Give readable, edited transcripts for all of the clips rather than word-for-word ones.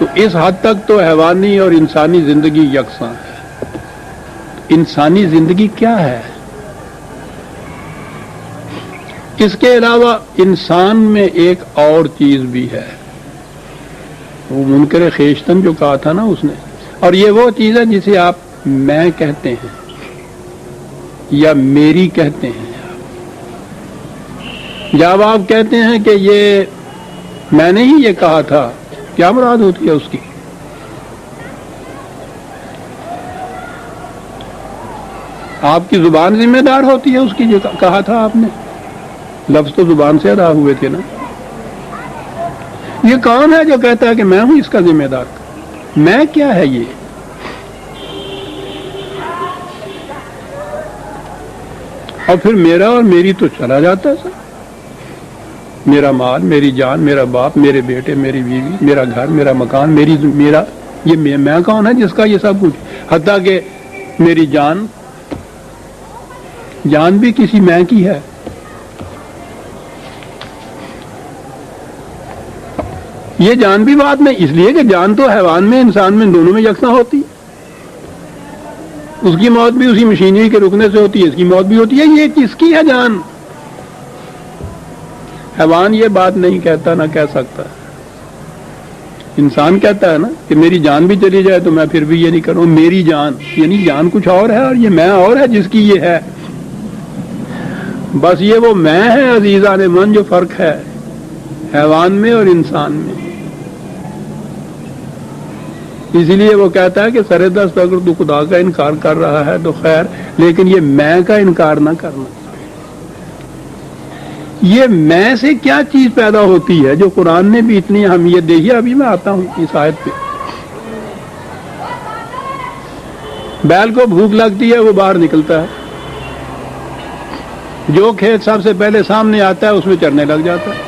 تو اس حد تک تو حیوانی اور انسانی زندگی یکساں ہے۔ انسانی زندگی کیا ہے؟ اس کے علاوہ انسان میں ایک اور چیز بھی ہے، وہ منکر خیشتن جو کہا تھا نا اس نے، اور یہ وہ چیز ہے جسے آپ میں کہتے ہیں یا میری کہتے ہیں۔ جب آپ کہتے ہیں کہ یہ میں نے ہی یہ کہا تھا، کیا مراد ہوتی ہے اس کی؟ آپ کی زبان ذمہ دار ہوتی ہے اس کی، جو کہا تھا آپ نے؟ لفظ تو زبان سے ادا ہوئے تھے نا۔ یہ کون ہے جو کہتا ہے کہ میں ہوں اس کا ذمہ دار؟ میں کیا ہے یہ؟ اور پھر میرا اور میری تو چلا جاتا ہے سر، میرا مال، میری جان، میرا باپ، میرے بیٹے، میری بیوی، میرا گھر، میرا مکان، میرا یہ میں کون ہے جس کا یہ سب کچھ؟ حتیٰ کہ میری جان بھی کسی میں کی ہے۔ یہ جان بھی بات میں، اس لیے کہ جان تو حیوان میں انسان میں دونوں میں یکساں ہوتی ہے۔ اس کی موت بھی اسی مشینری کے رکنے سے ہوتی ہے، اس کی موت بھی ہوتی ہے۔ یہ کس کی ہے جان؟ حیوان یہ بات نہیں کہتا، نہ کہہ سکتا۔ انسان کہتا ہے نا کہ میری جان بھی چلی جائے تو میں پھر بھی یہ نہیں کروں، میری جان، یعنی جان کچھ اور ہے اور یہ میں اور ہے جس کی یہ ہے۔ بس یہ وہ میں ہے عزیزان من، جو فرق ہے حیوان میں اور انسان میں۔ اسی لیے وہ کہتا ہے کہ سر دست اگر تو خدا کا انکار کر رہا ہے تو خیر، لیکن یہ میں کا انکار نہ کرنا۔ یہ میں سے کیا چیز پیدا ہوتی ہے جو قرآن نے بھی اتنی اہمیت دی ہے؟ ابھی میں آتا ہوں اس آیت پہ۔ بیل کو بھوک لگتی ہے، وہ باہر نکلتا ہے، جو کھیت سب سے پہلے سامنے آتا ہے اس میں چرنے لگ جاتا ہے،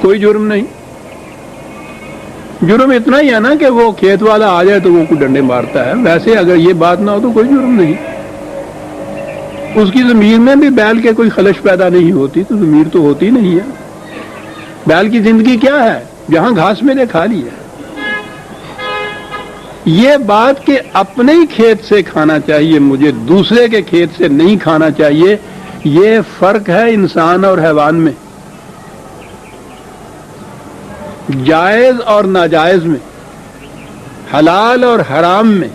کوئی جرم نہیں۔ جرم اتنا ہی ہے نا کہ وہ کھیت والا آ جائے تو وہ کو ڈنڈے مارتا ہے، ویسے اگر یہ بات نہ ہو تو کوئی جرم نہیں۔ اس کی ضمیر میں بھی بیل کے کوئی خلش پیدا نہیں ہوتی، تو ضمیر تو ہوتی نہیں ہے۔ بیل کی زندگی کیا ہے؟ جہاں گھاس میں نے کھا لی ہے۔ یہ بات کہ اپنے ہی کھیت سے کھانا چاہیے مجھے، دوسرے کے کھیت سے نہیں کھانا چاہیے، یہ فرق ہے انسان اور حیوان میں، جائز اور ناجائز میں، حلال اور حرام میں۔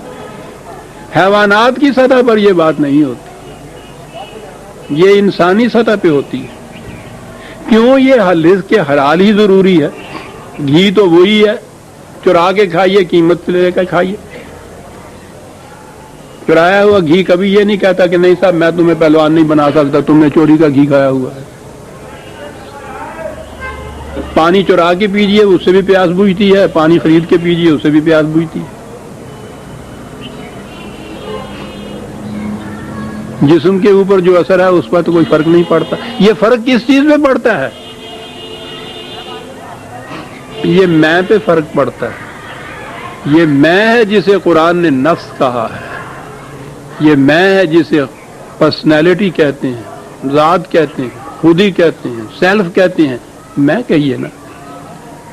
حیوانات کی سطح پر یہ بات نہیں ہوتی، یہ انسانی سطح پہ ہوتی ہے۔ کیوں؟ یہ رزق کے حلال ہی ضروری ہے۔ گھی تو وہی ہے، چرا کے کھائیے، قیمت لے کر کھائیے۔ چرایا ہوا گھی کبھی یہ نہیں کہتا کہ نہیں صاحب میں تمہیں پہلوان نہیں بنا سکتا، تم نے چوری کا گھی کھایا ہوا ہے۔ پانی چرا کے پیجیے، اس سے بھی پیاس بجھتی ہے، پانی خرید کے پیجیے، اس سے بھی پیاس بجھتی ہے۔ جسم کے اوپر جو اثر ہے اس پر تو کوئی فرق نہیں پڑتا۔ یہ فرق کس چیز پہ پڑتا ہے؟ یہ میں پہ فرق پڑتا ہے۔ یہ میں ہے جسے قرآن نے نفس کہا ہے، یہ میں ہے جسے پرسنالٹی کہتے ہیں، ذات کہتے ہیں، خودی کہتے ہیں، سیلف کہتے ہیں، میں کہیے نا،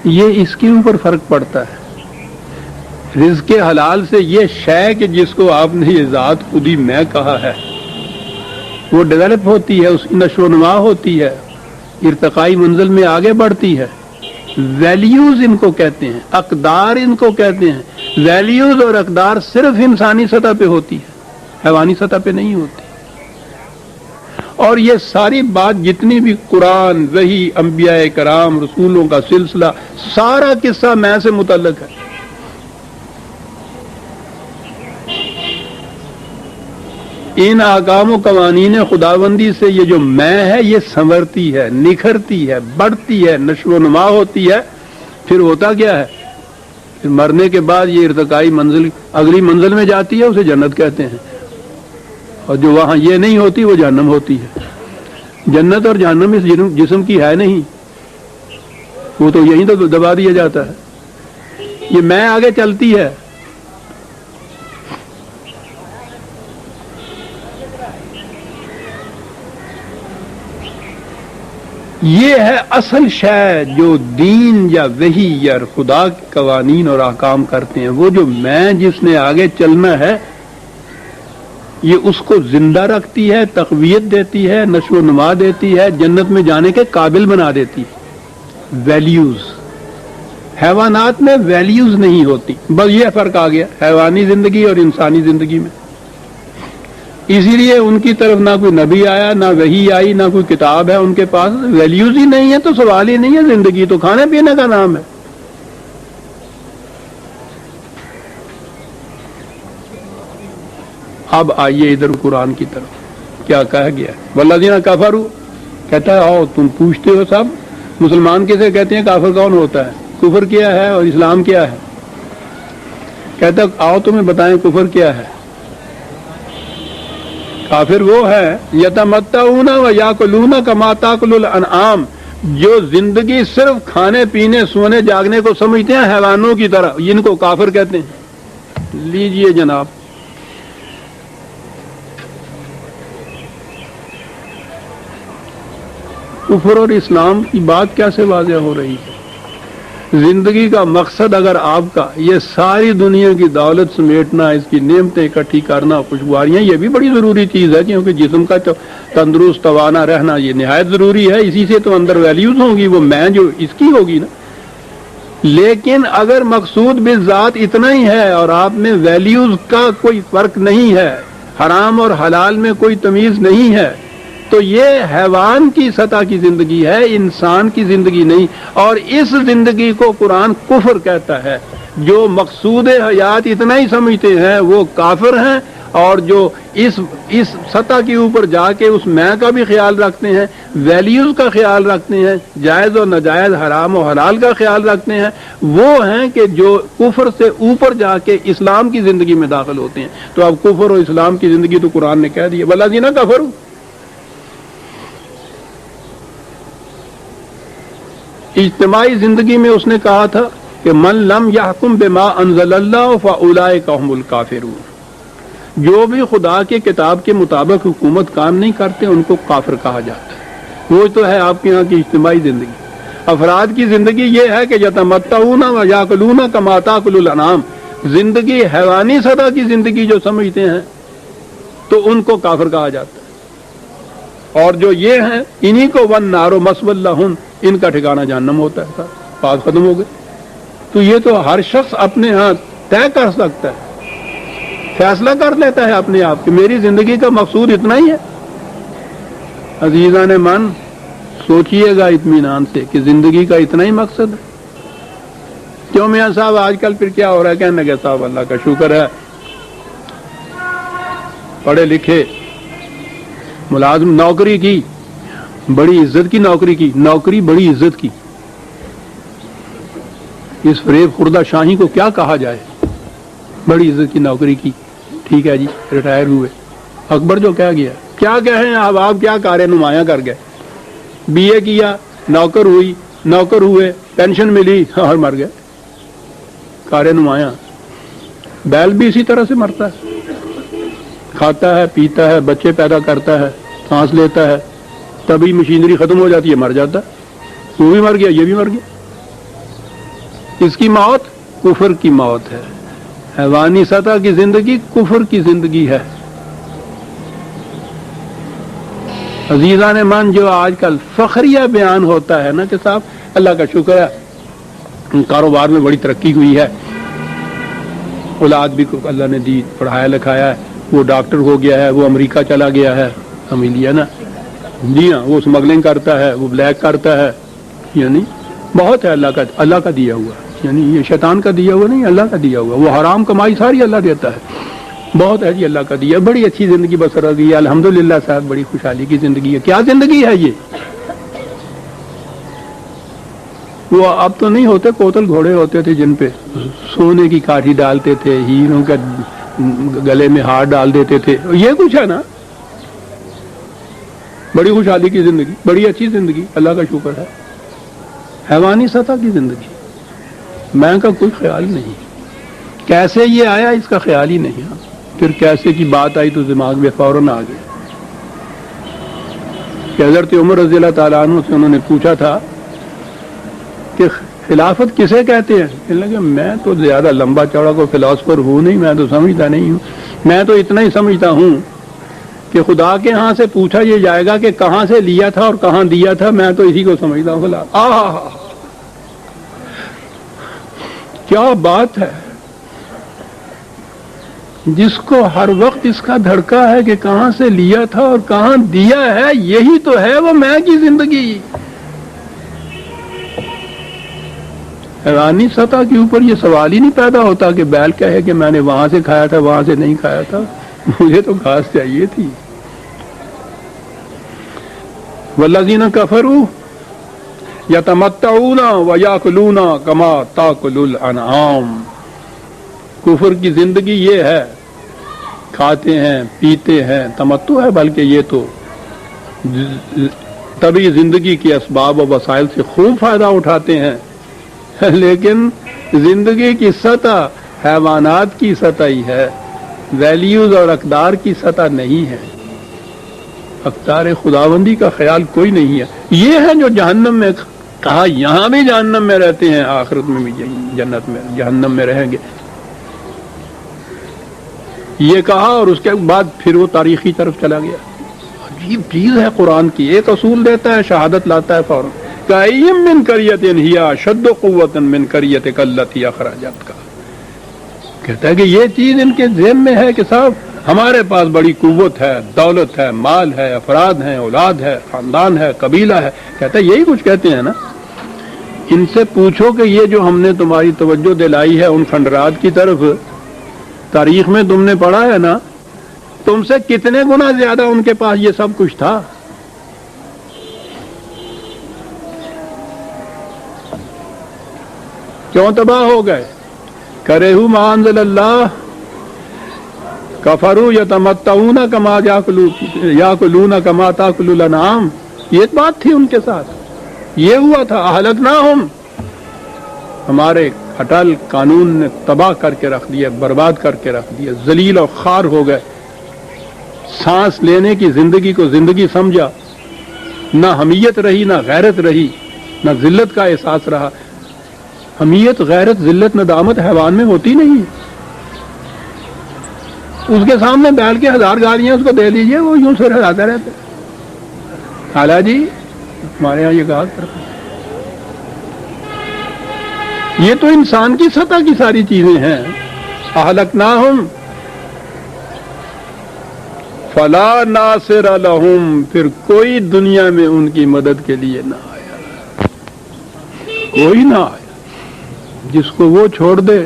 یہ اس کے اوپر فرق پڑتا ہے۔ رزق حلال سے یہ شے کہ جس کو آپ نے یہ ذات خودی میں کہا ہے، وہ ڈیولپ ہوتی ہے، اس کی نشو و نما ہوتی ہے، ارتقائی منزل میں آگے بڑھتی ہے۔ ویلیوز ان کو کہتے ہیں، اقدار ان کو کہتے ہیں۔ ویلیوز اور اقدار صرف انسانی سطح پہ ہوتی ہے، حیوانی سطح پہ نہیں ہوتی۔ اور یہ ساری بات جتنی بھی قرآن، وحی، انبیاء کرام، رسولوں کا سلسلہ، سارا قصہ میں سے متعلق ہے۔ ان احکام و قوانین خداوندی سے یہ جو میں ہے یہ سنورتی ہے، نکھرتی ہے، بڑھتی ہے، نشو و نما ہوتی ہے۔ پھر ہوتا کیا ہے؟ پھر مرنے کے بعد یہ ارتقائی منزل، اگلی منزل میں جاتی ہے، اسے جنت کہتے ہیں۔ اور جو وہاں یہ نہیں ہوتی وہ جہنم ہوتی ہے۔ جنت اور جہنم اس جسم کی ہے نہیں، وہ تو یہیں تو دبا دیا جاتا ہے۔ یہ میں آگے چلتی ہے۔ یہ ہے اصل شے جو دین یا وحی یا خدا کے قوانین اور احکام کرتے ہیں. وہ جو میں جس نے آگے چلنا ہے یہ اس کو زندہ رکھتی ہے، تقویت دیتی ہے، نشو و نما دیتی ہے، جنت میں جانے کے قابل بنا دیتی ہے. ویلیوز. حیوانات میں ویلیوز نہیں ہوتی، بس یہ فرق آ گیا حیوانی زندگی اور انسانی زندگی میں. اسی لیے ان کی طرف نہ کوئی نبی آیا، نہ وحی آئی، نہ کوئی کتاب ہے ان کے پاس. ویلیوز ہی نہیں ہے تو سوال ہی نہیں ہے، زندگی تو کھانے پینے کا نام ہے. اب آئیے ادھر قرآن کی طرف، کیا کہا گیا ہے؟ والذین کفروا، کہتا ہے آؤ تم پوچھتے ہو سب مسلمان کسے کہتے ہیں، کافر کون ہوتا ہے، کفر کیا ہے اور اسلام کیا ہے. کہتا ہے آؤ تمہیں بتائیں کفر کیا ہے. کافر وہ ہے یتمتعون و یاکلون کما تاکل الانعام، جو زندگی صرف کھانے پینے سونے جاگنے کو سمجھتے ہیں حیوانوں کی طرح، جن کو کافر کہتے ہیں. لیجئے جناب، کفر اور اسلام کی بات کیسے واضح ہو رہی ہے. زندگی کا مقصد اگر آپ کا یہ ساری دنیا کی دولت سمیٹنا، اس کی نعمتیں اکٹھی کرنا، خوشگواریاں، یہ بھی بڑی ضروری چیز ہے کیونکہ جسم کا تو تندرست توانا رہنا یہ نہایت ضروری ہے. اسی سے تو اندر ویلیوز ہوں گی، وہ میں جو اس کی ہوگی نا. لیکن اگر مقصود بالذات اتنا ہی ہے اور آپ میں ویلیوز کا کوئی فرق نہیں ہے، حرام اور حلال میں کوئی تمیز نہیں ہے، تو یہ حیوان کی سطح کی زندگی ہے، انسان کی زندگی نہیں. اور اس زندگی کو قرآن کفر کہتا ہے. جو مقصود حیات اتنا ہی سمجھتے ہیں وہ کافر ہیں، اور جو اس سطح کے اوپر جا کے اس میں کا بھی خیال رکھتے ہیں، ویلیوز کا خیال رکھتے ہیں، جائز اور ناجائز، حرام و حلال کا خیال رکھتے ہیں، وہ ہیں کہ جو کفر سے اوپر جا کے اسلام کی زندگی میں داخل ہوتے ہیں. تو اب کفر اور اسلام کی زندگی تو قرآن نے کہہ دی ہے والذین کفروا. اجتماعی زندگی میں اس نے کہا تھا کہ من لم یحکم بما انزل اللہ فاولئک هم الکافرون، جو بھی خدا کے کتاب کے مطابق حکومت کام نہیں کرتے ان کو کافر کہا جاتا ہے. وہ تو ہے آپ کے یہاں کی اجتماعی زندگی. افراد کی زندگی یہ ہے کہ یتمتعون و یاکلون کما تاکل الانعام، زندگی حیوانی سطح کی زندگی جو سمجھتے ہیں تو ان کو کافر کہا جاتا ہے. اور جو یہ ہیں انہی کو والنار مثوی لہم، ان کا ٹھکانہ جہنم ہوتا ہے. بات ختم ہو گئی. تو یہ تو ہر شخص اپنے ہاں طے کر سکتا ہے، فیصلہ کر لیتا ہے اپنے آپ کہ میری زندگی کا مقصود اتنا ہی ہے. عزیزان من، سوچئے گا اطمینان سے کہ زندگی کا اتنا ہی مقصد ہے. کیوں میاں صاحب آج کل پھر کیا ہو رہا ہے؟ کہنے لگے صاحب اللہ کا شکر ہے پڑھے لکھے ملازم، نوکری کی بڑی عزت کی، نوکری بڑی عزت کی. اس فریب خوردہ شاہی کو کیا کہا جائے؟ بڑی عزت کی نوکری کی، ٹھیک ہے جی، ریٹائر ہوئے. اکبر جو کہہ گیا، کیا کہیں اب آپ، کیا کارے نمایاں کر گئے. بی اے کیا، نوکر ہوئے، پینشن ملی اور مر گئے. کارے نمایاں. بیل بھی اسی طرح سے مرتا ہے، کھاتا ہے، پیتا ہے، بچے پیدا کرتا ہے، سانس لیتا ہے، تبھی مشینری ختم ہو جاتی ہے، مر جاتا ہے. وہ بھی مر گیا، یہ بھی مر گیا. اس کی موت کفر کی موت ہے. حیوانی سطح کی زندگی کفر کی زندگی ہے. عزیزان من، جو آج کل فخریہ بیان ہوتا ہے نا کہ صاحب اللہ کا شکر ہے کاروبار میں بڑی ترقی ہوئی ہے، اولاد بھی اللہ نے دی، پڑھایا لکھایا ہے، وہ ڈاکٹر ہو گیا ہے، وہ امریکہ چلا گیا ہے، ہمیں لیا نا، جی ہاں، وہ اسمگلنگ کرتا ہے، وہ بلیک کرتا ہے. یعنی بہت ہے اللہ کا دیا ہوا، یعنی یہ شیطان کا دیا ہوا نہیں، اللہ کا دیا ہوا. وہ حرام کمائی ساری اللہ دیتا ہے. بہت ہے جی اللہ کا دیا، بڑی اچھی زندگی بسر ہو گئی الحمدللہ صاحب، بڑی خوشحالی کی زندگی ہے. کیا زندگی ہے یہ؟ وہ اب تو نہیں ہوتے، کوتل گھوڑے ہوتے تھے جن پہ سونے کی کاٹھی ڈالتے تھے، ہیروں کا گلے میں ہار ڈال دیتے تھے. یہ کچھ ہے نا، بڑی خوشحالی کی زندگی، بڑی اچھی زندگی، اللہ کا شکر ہے. حیوانی سطح کی زندگی، میں کا کوئی خیال نہیں. کیسے یہ آیا اس کا خیال ہی نہیں. پھر کیسے کی بات آئی تو دماغ میں فوراً آ گئی. کہ حضرت عمر رضی اللہ تعالیٰ عنہ سے انہوں نے پوچھا تھا کہ خلافت کسے کہتے ہیں؟ کہنے لگے میں تو زیادہ لمبا چوڑا کوئی فلاسفر ہوں نہیں، میں تو سمجھتا نہیں ہوں، میں تو اتنا ہی سمجھتا ہوں کہ خدا کے ہاں سے پوچھا یہ جائے گا کہ کہاں سے لیا تھا اور کہاں دیا تھا، میں تو اسی کو سمجھتا ہوں خلافت۔ کیا بات ہے! جس کو ہر وقت اس کا دھڑکا ہے کہ کہاں سے لیا تھا اور کہاں دیا ہے، یہی تو ہے وہ میں کی زندگی۔ حیوانی سطح کے اوپر یہ سوال ہی نہیں پیدا ہوتا کہ بیل کہے کہ میں نے وہاں سے کھایا تھا وہاں سے نہیں کھایا تھا، مجھے تو گھاس چاہیے تھی۔ والذین کفروا یتمتعون ویاکلون کما تاکل الانعام۔ کفر کی زندگی یہ ہے، کھاتے ہیں پیتے ہیں، تمتع ہے، بلکہ یہ تو طبعی زندگی کے اسباب و وسائل سے خوب فائدہ اٹھاتے ہیں، لیکن زندگی کی سطح حیوانات کی سطح ہی ہے، ویلیوز اور اقدار کی سطح نہیں ہے، اقدار خداوندی کا خیال کوئی نہیں ہے۔ یہ ہے جو جہنم میں کہا، یہاں بھی جہنم میں رہتے ہیں، آخرت میں بھی جنت میں جہنم میں رہیں گے، یہ کہا اور اس کے بعد پھر وہ تاریخی طرف چلا گیا۔ عجیب چیز ہے قرآن کی، ایک اصول دیتا ہے شہادت لاتا ہے فوراً، کَأَيٍّ مِّن قَرْيَةٍ هِیَ أَشَدُّ قُوَّةً مِّن قَرْيَتِكَ الَّتِی أَخْرَجَتْکَ۔ کہتا ہے کہ یہ چیز ان کے ذہن میں ہے کہ صاحب ہمارے پاس بڑی قوت ہے، دولت ہے، مال ہے، افراد ہیں، اولاد ہے، خاندان ہے، قبیلہ ہے، کہتا ہے یہی کچھ کہتے ہیں نا۔ ان سے پوچھو کہ یہ جو ہم نے تمہاری توجہ دلائی ہے ان کھنڈرات کی طرف، تاریخ میں تم نے پڑھا ہے نا، تم سے کتنے گنا زیادہ ان کے پاس یہ سب کچھ تھا۔ کیوں تباہ ہو گئے؟ کرہوا ما انزل اللہ، کفروا یتمتعون کما یاکلون کما تاکل الانعام۔ یہ بات تھی ان کے ساتھ، یہ ہوا تھا اہلکناہم، ہمارے اٹل قانون نے تباہ کر کے رکھ دیا، برباد کر کے رکھ دیا، ذلیل اور خوار ہو گئے۔ سانس لینے کی زندگی کو زندگی سمجھا، نہ حمیت رہی، نہ غیرت رہی، نہ ذلت کا احساس رہا۔ حمیت، غیرت، ذلت، ندامت حیوان میں ہوتی نہیں ہے۔ اس کے سامنے بیل کے 1000 گالیاں اس کو دے دیجئے، وہ یوں سے ہلاتا رہتا ہے، خالہ جی ہمارے یہاں یہ کہا کرتے ہیں۔ یہ تو انسان کی سطح کی ساری چیزیں ہیں۔ اہلکناہم فلا ناصر لہم، پھر کوئی دنیا میں ان کی مدد کے لیے نہ آیا، کوئی نہ آیا۔ جس کو وہ چھوڑ دے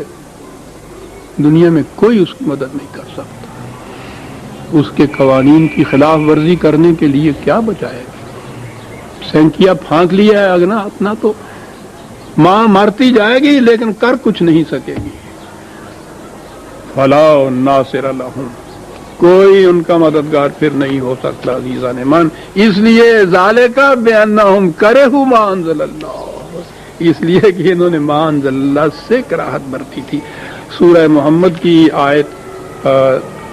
دنیا میں کوئی اس کی مدد نہیں کر سکتا۔ اس کے قوانین کی خلاف ورزی کرنے کے لیے کیا بچائے گا؟ سینکیا پھانک لیا ہے اگنا اپنا، تو ماں مرتی جائے گی لیکن کر کچھ نہیں سکے گی۔ فلا ناصر لہم، کوئی ان کا مددگار پھر نہیں ہو سکتا عزیزان من۔ اس لیے ذالک بانہم کرہوا ما انزل اللہ، اس لیے کہ انہوں نے ما انزل اللہ سے کراہت برتی تھی۔ سورہ محمد کی آیت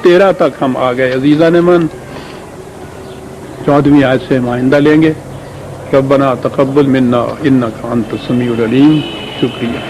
13 تک ہم آ گئے عزیزان من، 14ویں آیت سے ہم آئندہ لیں گے۔ ربنا تقبل منا انک انت السمیع العلیم۔ شکریہ۔